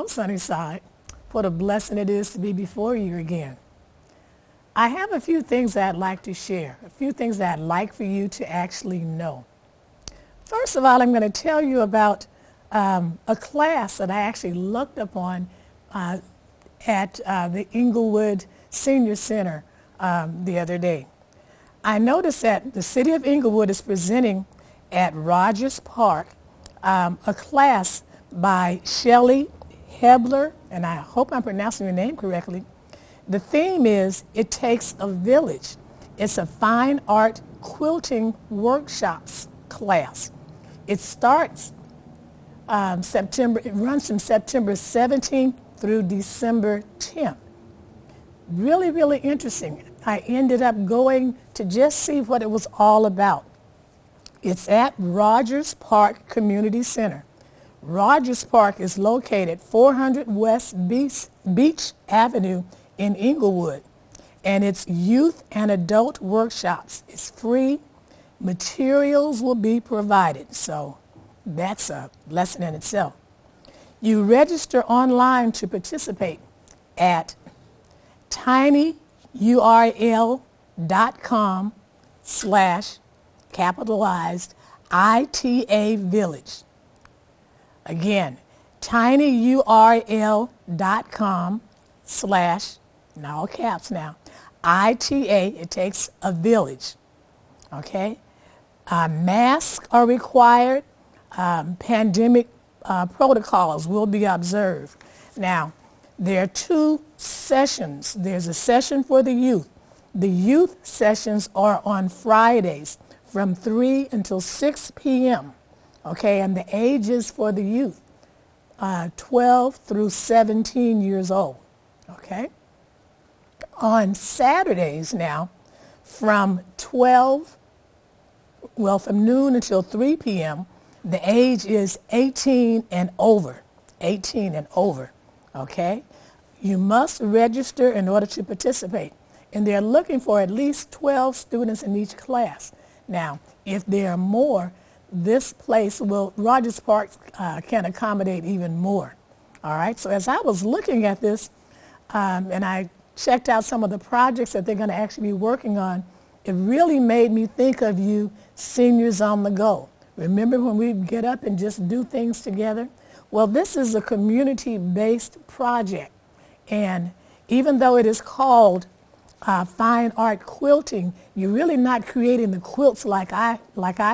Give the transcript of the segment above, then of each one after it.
Sunnyside. What a blessing it is to be before you again. I have a few things that I'd like to share, a few things that I'd like for you to actually know. First of all, I'm going to tell you about a class that I actually looked upon at the Inglewood Senior Center the other day. I noticed that the city of Inglewood is presenting at Rogers Park a class by Shelley Hebler, and I hope I'm pronouncing your name correctly. The theme is It Takes a Village. It's a fine art quilting workshops class. It starts it runs from September 17th through December 10th. Really, really interesting. I ended up going to just see what it was all about. It's at Rogers Park Community Center. Rogers Park is located 400 West Beach Avenue in Inglewood, and it's youth and adult workshops. It's free. Materials will be provided, so that's a lesson in itself. You register online to participate at tinyurl.com/capitalized ITA Village. Again, tinyurl.com/ in all caps now, ITA, it takes a village, okay? Masks are required. Pandemic protocols will be observed. Now, there are two sessions. There's a session for the youth. The youth sessions are on Fridays from 3 until 6 p.m., okay? And the ages for the youth, 12 through 17 years old, okay? On Saturdays now, from noon until 3 p.m., the age is 18 and over, okay? You must register in order to participate, and they're looking for at least 12 students in each class. Now, if there are more, this place Rogers Park can accommodate even more, all right? So as I was looking at this, and I checked out some of the projects that they're going to actually be working on, it really made me think of you seniors on the go. Remember when we get up and just do things together? Well, this is a community-based project, and even though it is called fine art quilting, you're really not creating the quilts like I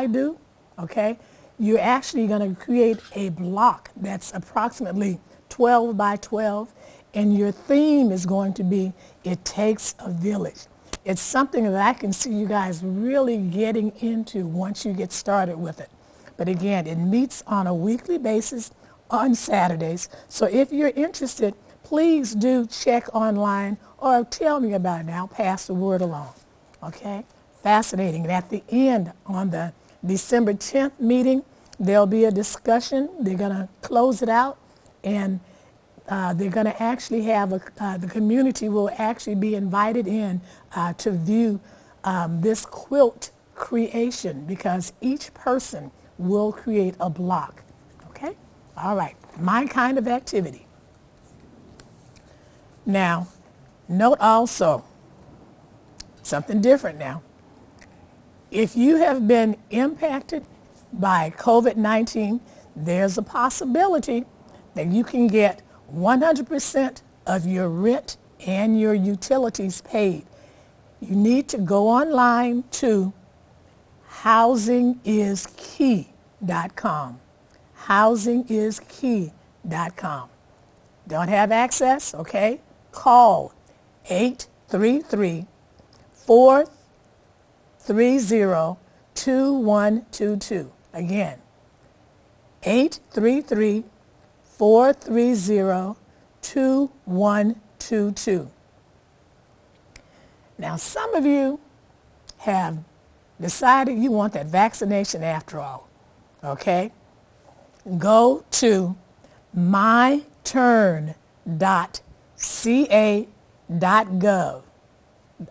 do, okay? You're actually going to create a block that's approximately 12 by 12, and your theme is going to be It Takes a Village. It's something that I can see you guys really getting into once you get started with it. But again, it meets on a weekly basis on Saturdays. So if you're interested, please do check online or tell me about it, and I'll pass the word along. Okay? Fascinating. And at the end, on the December 10th meeting, there'll be a discussion. They're going to close it out, and they're going to actually have the community will actually be invited in to view this quilt creation, because each person will create a block. Okay? All right. My kind of activity. Now, note also something different now. If you have been impacted by COVID-19, there's a possibility that you can get 100% of your rent and your utilities paid. You need to go online to housingiskey.com. Housingiskey.com. Don't have access? Okay. Call 833-430-2122. Again, 833-430-2122. Now, some of you have decided you want that vaccination after all, okay? Go to myturn.ca.gov.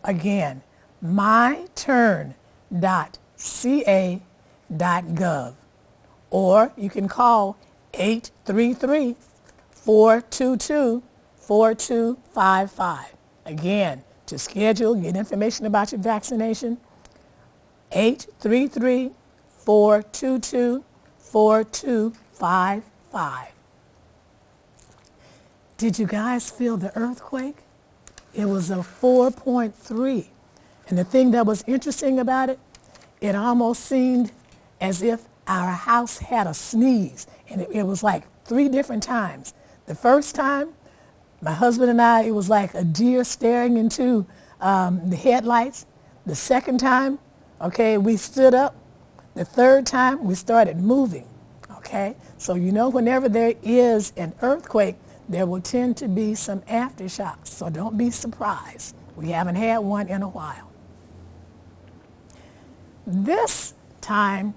Again, myturn.ca.gov. Or you can call 833 422-4255. Again, to schedule, get information about your vaccination, 833-422-4255. Did you guys feel the earthquake? It was a 4.3. And the thing that was interesting about it, it almost seemed as if our house had a sneeze. And it was like 3 different times. The first time, my husband and I, it was like a deer staring into the headlights. The second time, okay, we stood up. The third time, we started moving, okay? So you know whenever there is an earthquake, there will tend to be some aftershocks. So don't be surprised. We haven't had one in a while. This time,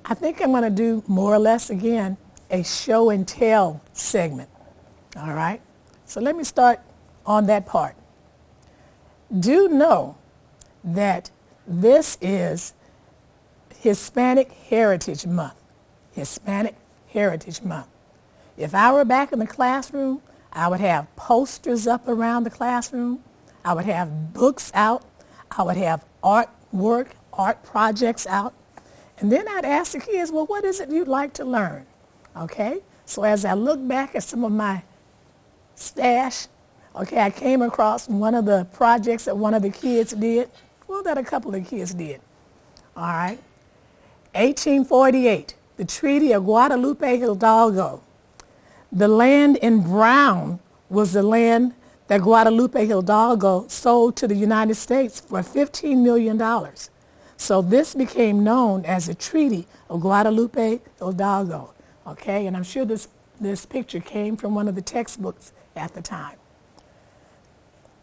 I think I'm going to do more or less, again, a show and tell segment, all right? So let me start on that part. Do know that this is Hispanic Heritage Month. Hispanic Heritage Month. If I were back in the classroom, I would have posters up around the classroom. I would have books out. I would have artwork, art projects out. And then I'd ask the kids, well, what is it you'd like to learn? Okay? So as I look back at some of my stash, okay, I came across one of the projects that one of the kids did. Well, that a couple of kids did. All right. 1848, the Treaty of Guadalupe, Hidalgo. The land in brown was the land that Guadalupe Hidalgo sold to the United States for $15 million. So this became known as the Treaty of Guadalupe Hidalgo. Okay, and I'm sure this picture came from one of the textbooks at the time.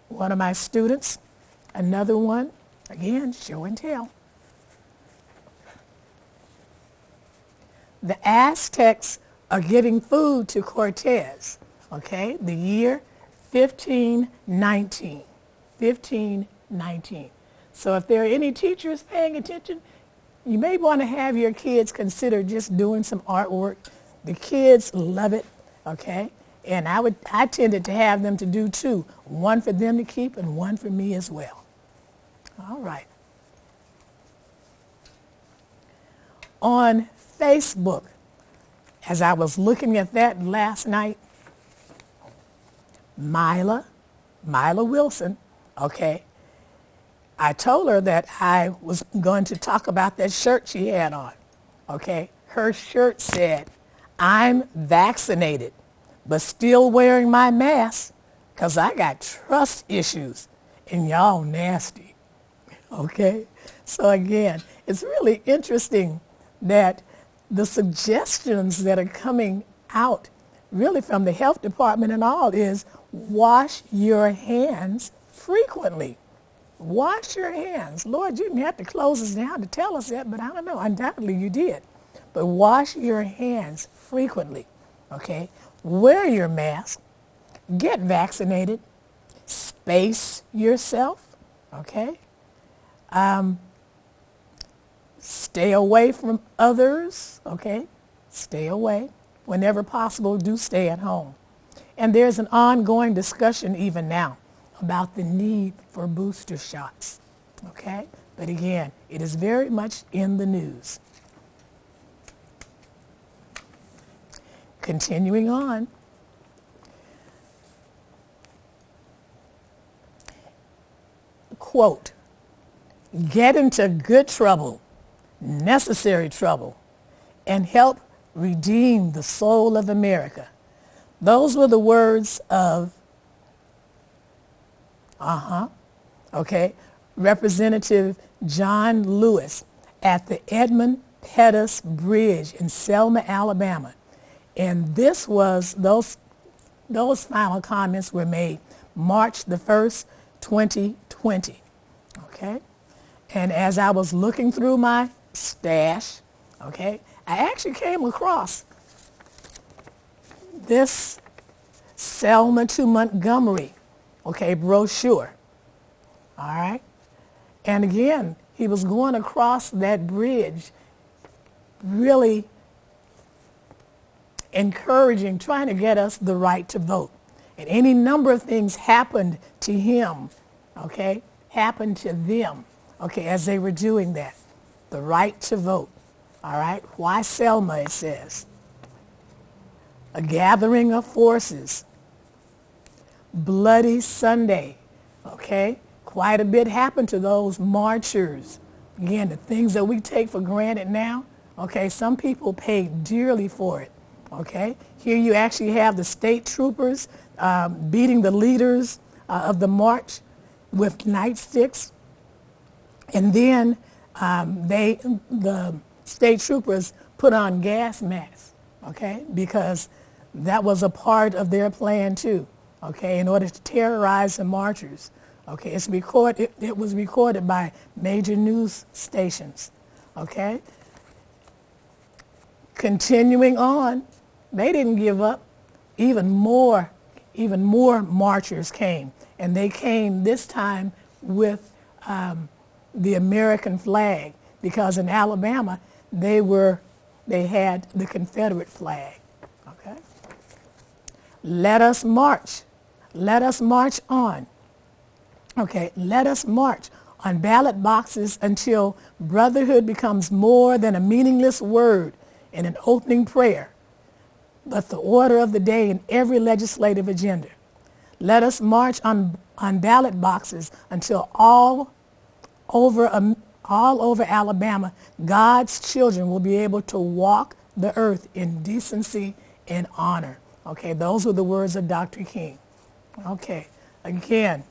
One of my students, another one, again, show and tell. The Aztecs are giving food to Cortez, okay? The year 1519, 1519. So if there are any teachers paying attention, you may want to have your kids consider just doing some artwork. The kids love it, okay? And I tended to have them to do 2, one for them to keep and one for me as well. All right. On Facebook, as I was looking at that last night, Mila Wilson, okay, I told her that I was going to talk about that shirt she had on, okay? Her shirt said, "I'm vaccinated, but still wearing my mask because I got trust issues and y'all nasty," okay? So again, it's really interesting that the suggestions that are coming out really from the health department and all is wash your hands frequently. Wash your hands. Lord, you didn't have to close us down to tell us that, but I don't know. Undoubtedly you did. But wash your hands frequently, okay? Wear your mask. Get vaccinated. Space yourself, okay? Stay away from others, okay? Stay away. Whenever possible, do stay at home. And there's an ongoing discussion even now about the need for booster shots, okay? But again, it is very much in the news. Continuing on. Quote, "Get into good trouble, necessary trouble, and help redeem the soul of America." Those were the words of, Representative John Lewis at the Edmund Pettus Bridge in Selma, Alabama. And this was, those final comments were made March the 1st, 2020, okay? And as I was looking through my stash, okay, I actually came across this Selma to Montgomery, okay, brochure, all right? And again, he was going across that bridge really encouraging, trying to get us the right to vote. And any number of things happened to him, okay, happened to them, okay, as they were doing that. The right to vote, all right? Why Selma, it says. A gathering of forces. Bloody Sunday, okay? Quite a bit happened to those marchers. Again, the things that we take for granted now, okay, some people paid dearly for it, okay? Here you actually have the state troopers beating the leaders of the march with nightsticks. And then the state troopers put on gas masks, okay, because that was a part of their plan too, okay, in order to terrorize the marchers. Okay, it was recorded by major news stations, okay? Continuing on, they didn't give up. Even more marchers came, and they came this time with the American flag, because in Alabama they had the Confederate flag. Okay. Let us march on. Okay, let us march on ballot boxes until brotherhood becomes more than a meaningless word in an opening prayer, but the order of the day in every legislative agenda. Let us march on ballot boxes until all over Alabama, God's children will be able to walk the earth in decency and honor. Okay, those were the words of Dr. King. Okay, again,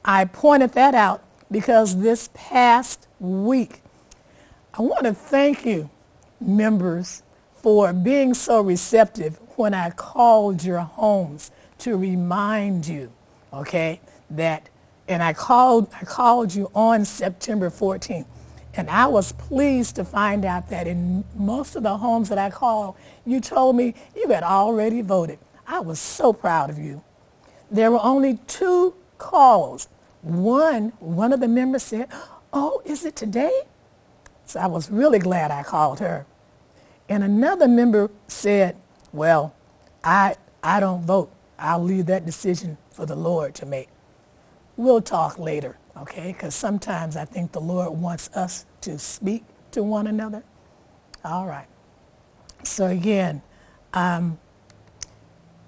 I pointed that out because this past week, I want to thank you, members, for being so receptive when I called your homes to remind you, okay, that, and I called you on September 14th. And I was pleased to find out that in most of the homes that I called, you told me you had already voted. I was so proud of you. There were only 2 calls. One of the members said, "Oh, is it today?" So I was really glad I called her. And another member said, "Well, I don't vote. I'll leave that decision for the Lord to make." We'll talk later, okay? Because sometimes I think the Lord wants us to speak to one another. All right. So again,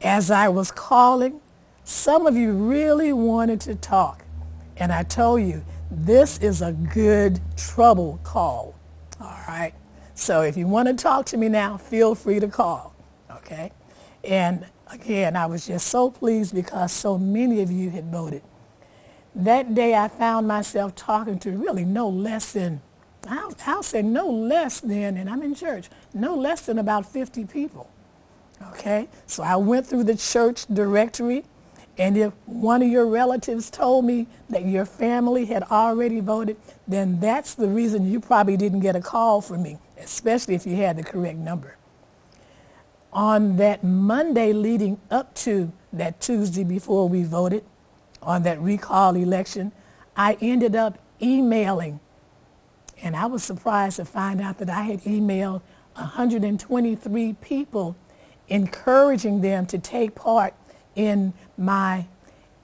as I was calling, some of you really wanted to talk. And I told you, this is a good trouble call. All right. So if you want to talk to me now, feel free to call. Okay. And again, I was just so pleased because so many of you had voted. That day I found myself talking to really no less than, I'll say no less than, and I'm in church, no less than about 50 people. Okay. So I went through the church directory. And if one of your relatives told me that your family had already voted, then that's the reason you probably didn't get a call from me, especially if you had the correct number. On that Monday leading up to that Tuesday before we voted on that recall election, I ended up emailing, and I was surprised to find out that I had emailed 123 people encouraging them to take part in my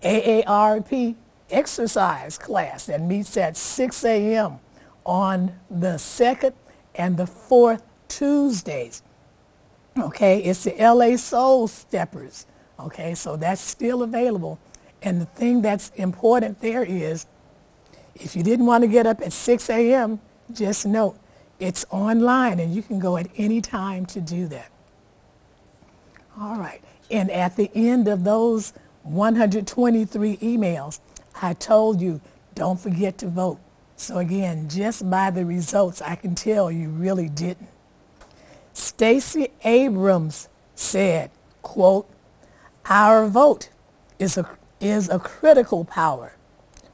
AARP exercise class that meets at 6 a.m. on the 2nd and the 4th Tuesdays. Okay, it's the LA Soul Steppers. Okay, so that's still available. And the thing that's important there is, if you didn't want to get up at 6 a.m., just note, it's online and you can go at any time to do that. All right. And at the end of those 123 emails, I told you, don't forget to vote. So again, just by the results, I can tell you really didn't. Stacey Abrams said, quote, "Our vote is a critical power.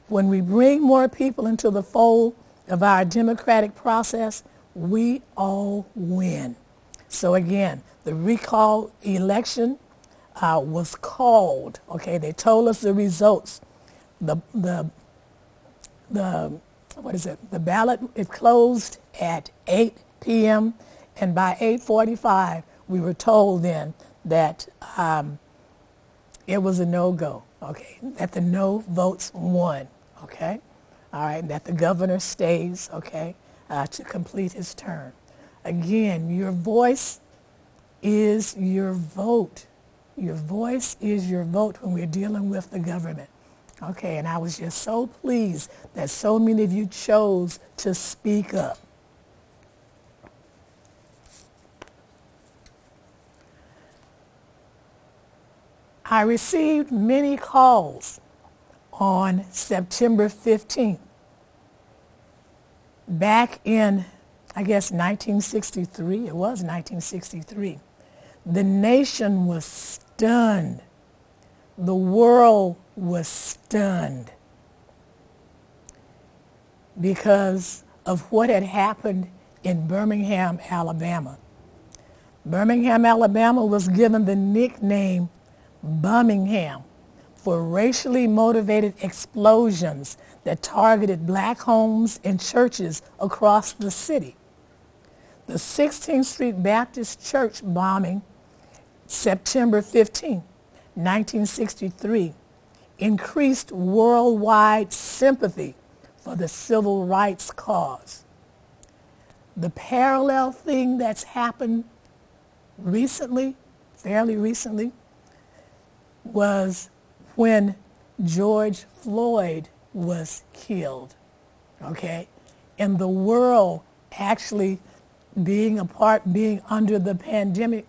When we bring more people into the fold of our democratic process, we all win." So again, the recall election was called. Okay, they told us the results. The ballot, it closed at 8 p.m. and by 8:45 we were told then that it was a no-go, okay, that the no votes won, okay, all right, that the governor stays, okay, to complete his term. Again, your voice is your vote. Your voice is your vote when we're dealing with the government. Okay, and I was just so pleased that so many of you chose to speak up. I received many calls on September 15th. Back in, I guess, 1963, it was 1963. The nation was stunned. The world was stunned because of what had happened in Birmingham, Alabama. Birmingham, Alabama was given the nickname Bumingham for racially motivated explosions that targeted black homes and churches across the city. The 16th Street Baptist Church bombing, September 15, 1963, increased worldwide sympathy for the civil rights cause. The parallel thing that's happened recently, fairly recently, was when George Floyd was killed, okay? And the world actually being under the pandemic,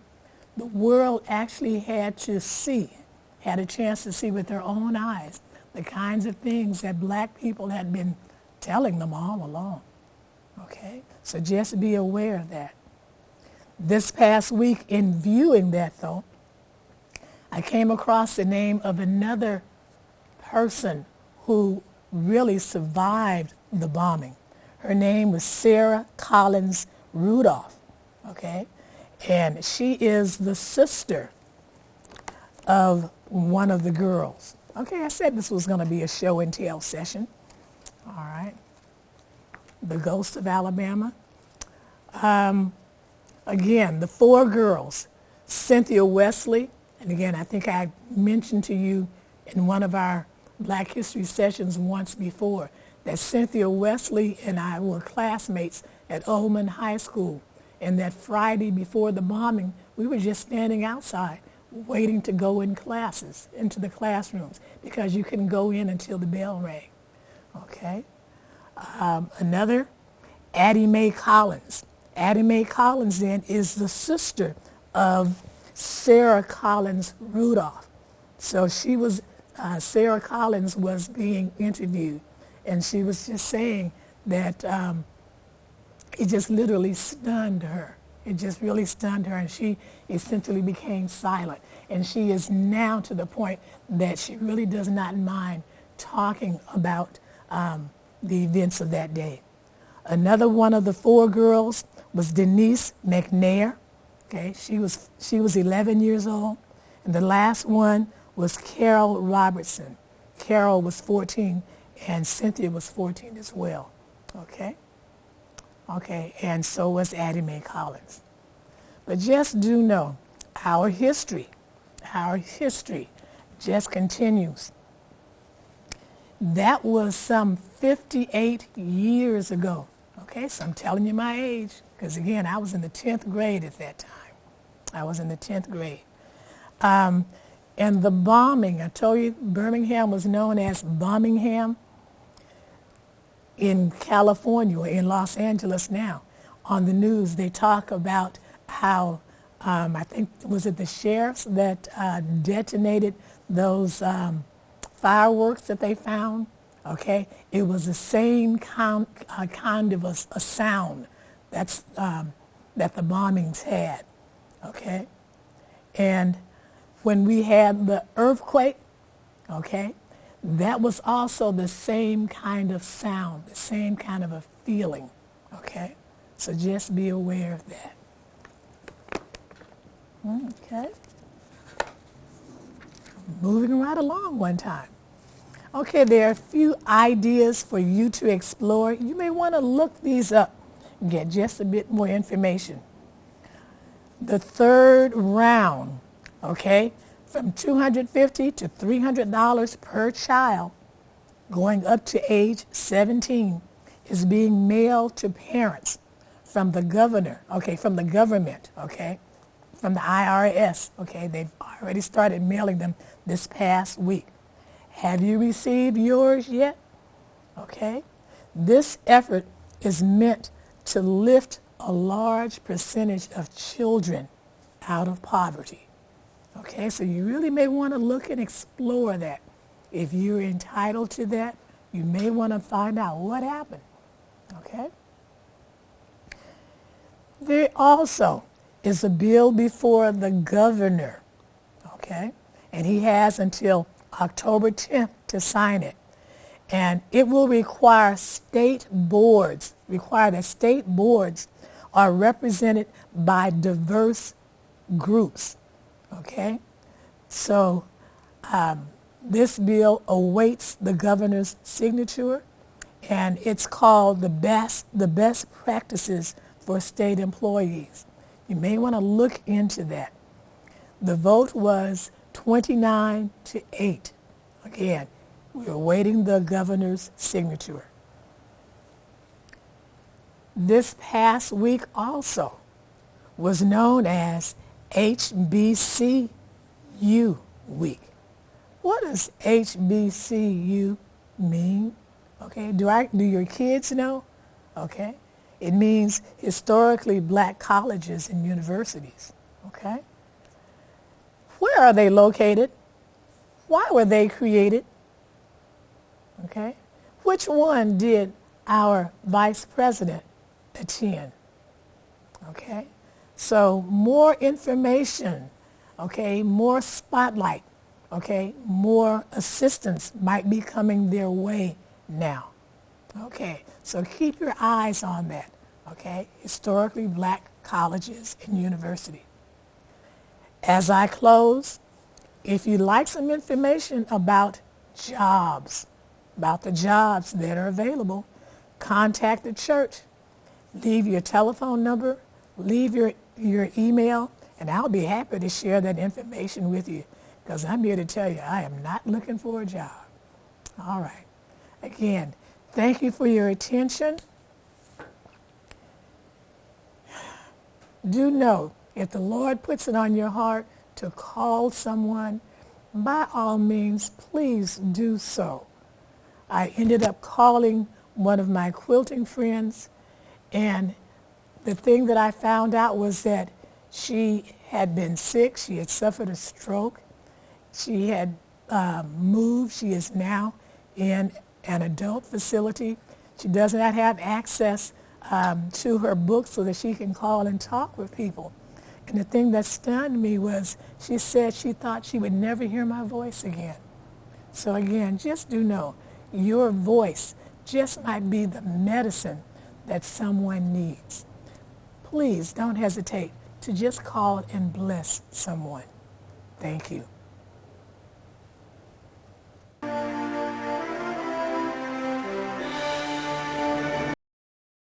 the world actually had a chance to see with their own eyes the kinds of things that black people had been telling them all along, okay? So just be aware of that. This past week, in viewing that though, I came across the name of another person who really survived the bombing. Her name was Sarah Collins Rudolph, okay? And she is the sister of one of the girls. Okay, I said this was going to be a show and tell session. All right. The Ghost of Alabama. Again, the four girls, Cynthia Wesley, and again, I think I mentioned to you in one of our Black History sessions once before that Cynthia Wesley and I were classmates at Ullman High School. And that Friday before the bombing, we were just standing outside waiting to go into the classrooms, because you couldn't go in until the bell rang, okay? Another, Addie Mae Collins. Addie Mae Collins then is the sister of Sarah Collins Rudolph. So Sarah Collins was being interviewed, and she was just saying that it just literally stunned her. It just really stunned her, and she essentially became silent. And she is now to the point that she really does not mind talking about the events of that day. Another one of the four girls was Denise Mcnair. Okay, she was 11 years old. And the last one was Carol Robertson. Carol was 14, and Cynthia was 14 as well. Okay? Okay, and so was Addie Mae Collins. But just do know, our history just continues. That was some 58 years ago. Okay, so I'm telling you my age, because again, I was in the 10th grade at that time. I was in the 10th grade. And the bombing, I told you Birmingham was known as Bumingham. In California, or in Los Angeles now, on the news, they talk about how, I think, was it the sheriffs that detonated those fireworks that they found? Okay, it was the same kind of a sound that the bombings had. Okay, and when we had the earthquake, okay, that was also the same kind of sound, the same kind of a feeling, okay? So just be aware of that. Okay. Moving right along one time. Okay, there are a few ideas for you to explore. You may want to look these up and get just a bit more information. the third round, okay, from $250 to $300 per child, going up to age 17, is being mailed to parents from the governor, okay, from the government, okay, from the IRS, okay. They've already started mailing them this past week. Have you received yours yet? Okay. This effort is meant to lift a large percentage of children out of poverty. Okay, so you really may want to look and explore that. If you're entitled to that, you may want to find out what happened. Okay? There also is a bill before the governor. Okay? And he has until October 10th to sign it. And it will require that state boards are represented by diverse groups. Okay? So this bill awaits the governor's signature, and it's called the best practices for state employees. You may want to look into that. The vote was 29-8. Again, we're awaiting the governor's signature. This past week also was known as hbcu week. What does hbcu mean? Okay, do your kids know? Okay, it means historically black colleges and universities. Okay, where are they located? Why were they created? Okay, which one did our vice president attend? Okay, so more information, okay, more spotlight, okay, more assistance might be coming their way now. Okay, so keep your eyes on that, okay, historically black colleges and university. As I close, if you'd like some information about jobs, about the jobs that are available, contact the church. Leave your telephone number, leave your email, and I'll be happy to share that information with you, because I'm here to tell you I am not looking for a job. All right. Again, thank you for your attention. Do know, if the Lord puts it on your heart to call someone, by all means, please do so. I ended up calling one of my quilting friends, and the thing that I found out was that she had been sick. She had suffered a stroke. She had moved. She is now in an adult facility. She does not have access to her book so that she can call and talk with people. And the thing that stunned me was she said she thought she would never hear my voice again. So again, just do know, your voice just might be the medicine that someone needs. Please don't hesitate to just call and bless someone. Thank you.